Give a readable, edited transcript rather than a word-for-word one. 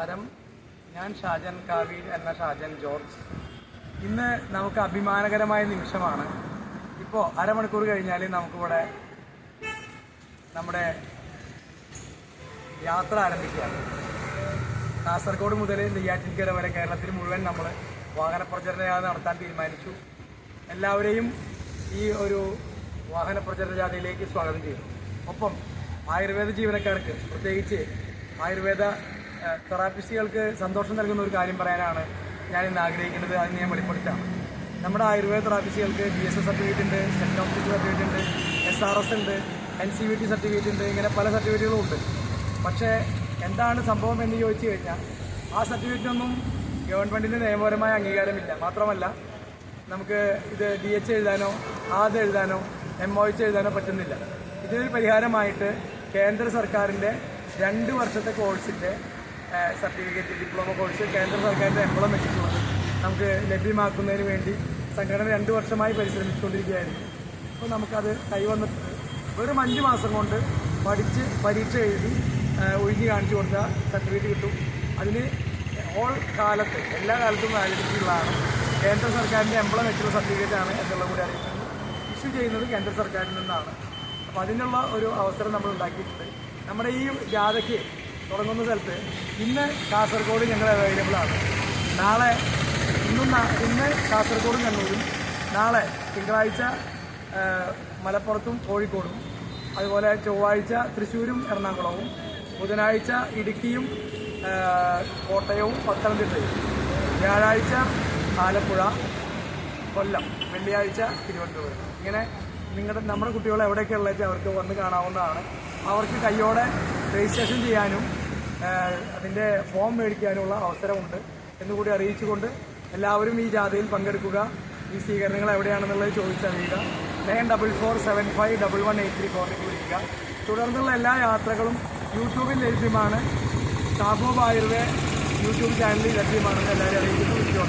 നമസ്കാരം. ഞാൻ ഷാജൻ കാവീൽ എന്ന ഷാജൻ ജോർജ്. ഇന്ന് നമുക്ക് അഭിമാനകരമായ നിമിഷമാണ്. ഇപ്പോൾ അരമണിക്കൂർ കഴിഞ്ഞാൽ നമുക്കിവിടെ നമ്മുടെ യാത്ര ആരംഭിക്കുകയാണ്. കാസർഗോഡ് മുതൽ നെയ്യാറ്റിൻകര വരെ കേരളത്തിൽ മുഴുവൻ നമ്മൾ വാഹന പ്രചരണ ജാഥ നടത്താൻ തീരുമാനിച്ചു. എല്ലാവരെയും ഈ ഒരു വാഹന പ്രചരണ ജാഥയിലേക്ക് സ്വാഗതം ചെയ്തു. ഒപ്പം ആയുർവേദ ജീവനക്കാർക്ക്, പ്രത്യേകിച്ച് ആയുർവേദ തെറാപ്പിസ്റ്റുകൾക്ക് സന്തോഷം നൽകുന്ന ഒരു കാര്യം പറയാനാണ് ഞാൻ ഇന്ന് ആഗ്രഹിക്കുന്നത്. അതിന് ഞാൻ വെളിപ്പെടുത്താണ്. നമ്മുടെ ആയുർവേദ തെറാപ്പിസ്റ്റുകൾക്ക് DSS സർട്ടിഫിക്കറ്റ് ഉണ്ട്, സെൻറ്റ് ഓഫീസ് സർട്ടിഫിക്കറ്റ് ഉണ്ട്, SRS ഉണ്ട്, NCVT സർട്ടിഫിക്കറ്റ് ഉണ്ട്, ഇങ്ങനെ പല സർട്ടിഫിക്കറ്റുകളും ഉണ്ട്. പക്ഷേ എന്താണ് സംഭവം എന്ന് ചോദിച്ചു കഴിഞ്ഞാൽ ആ സർട്ടിഫിക്കറ്റിനൊന്നും ഗവൺമെൻറ്റിൻ്റെ നിയമപരമായ അംഗീകാരമില്ല. മാത്രമല്ല നമുക്ക് ഇത് DH എഴുതാനോ ആദ് എഴുതാനോ MOH എഴുതാനോ പറ്റുന്നില്ല. ഇതിനൊരു പരിഹാരമായിട്ട് കേന്ദ്ര സർക്കാരിൻ്റെ 2 വർഷത്തെ കോഴ്സിൻ്റെ സർട്ടിഫിക്കറ്റ്, ഡിപ്ലോമ കോഴ്സ് കേന്ദ്ര സർക്കാരിൻ്റെ എംബ്ലം വെച്ചിട്ടുള്ളത് നമുക്ക് ലഭ്യമാക്കുന്നതിന് വേണ്ടി സംഘടന 2 വർഷമായി പരിശ്രമിച്ചുകൊണ്ടിരിക്കുകയായിരുന്നു. അപ്പോൾ നമുക്കത് കൈവന്നിട്ടുണ്ട്. വെറും 5 മാസം കൊണ്ട് പഠിച്ച് പരീക്ഷ എഴുതി ഒഴുകി കാണിച്ചു കൊടുത്ത സർട്ടിഫിക്കറ്റ് കിട്ടും. അതിന് എല്ലാ കാലത്തും വാലിഡിറ്റി ഉള്ളതാണ്. കേന്ദ്ര സർക്കാരിൻ്റെ എംബ്ലം വെച്ചുള്ള സർട്ടിഫിക്കറ്റാണ് എന്നുള്ളത് കൂടി അറിയിക്കുന്നത്. ഇഷ്യൂ ചെയ്യുന്നത് കേന്ദ്ര സർക്കാരിൽ നിന്നാണ്. അപ്പോൾ അതിനുള്ള ഒരു അവസരം നമ്മൾ ഉണ്ടാക്കിയിട്ടുണ്ട്. നമ്മുടെ ഈ ജാഥയ്ക്ക് തുടങ്ങുന്ന സ്ഥലത്ത് ഇന്ന് കാസർഗോഡ് ഞങ്ങൾ അവൈലബിൾ ആണ്. ഇന്ന് കാസർഗോഡും കണ്ണൂരും, നാളെ തിങ്കളാഴ്ച മലപ്പുറത്തും കോഴിക്കോടും, അതുപോലെ ചൊവ്വാഴ്ച തൃശ്ശൂരും എറണാകുളവും, ബുധനാഴ്ച ഇടുക്കിയും കോട്ടയവും പത്തനംതിട്ടയും, വ്യാഴാഴ്ച ആലപ്പുഴ, കൊല്ലം, വെള്ളിയാഴ്ച തിരുവനന്തപുരം. ഇങ്ങനെ നമ്മുടെ കുട്ടികൾ എവിടെയൊക്കെ ഉള്ളത് അവർക്ക് വന്ന് കാണാവുന്നതാണ്. അവർക്ക് കയ്യോടെ രജിസ്ട്രേഷൻ ചെയ്യാനും അതിൻ്റെ ഫോം മേടിക്കാനുമുള്ള അവസരമുണ്ട് എന്നുകൂടി അറിയിച്ചുകൊണ്ട് എല്ലാവരും ഈ ജാഥയിൽ പങ്കെടുക്കുക. ഈ സ്വീകരണങ്ങൾ എവിടെയാണെന്നുള്ളത് ചോദിച്ചറിയുക. 94751183 വിളിക്കുക. തുടർന്നുള്ള എല്ലാ യാത്രകളും യൂട്യൂബിൽ ലഭ്യമാണ്. ഷാബോബ് ആയുർവേദ യൂട്യൂബ് ചാനലിൽ ലഭ്യമാണെന്ന് എല്ലാവരും അറിയിക്കുന്നു.